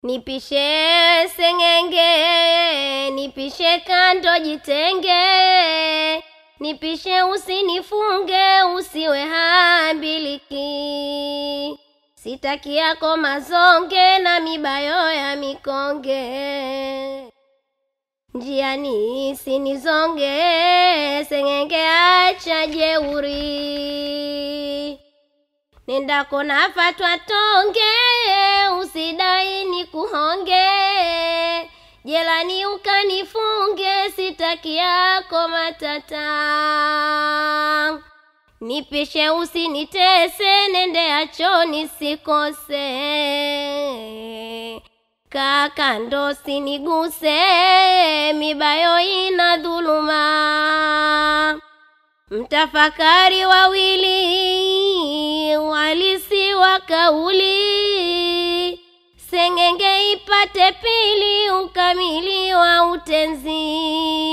Nipishe sengenge, nipishe kando jitenge, nipishe usinifunge usiwe hambiliki. Sitaki yako mazonge na mibayo ya mikonge, njiani sinizonge, sengenge acha jeuri. Nendako nafatwa tonge, usidai nikuhonge, jelani ukanifunge, sitaki yako matata. Nipishe usinitese, nende acho nisikose, kakando siniguse, mibayo ina dhuluma. Mtafakari wawili, walisi wa kauli, sengenge ipate pili, ukamili wa utenzi.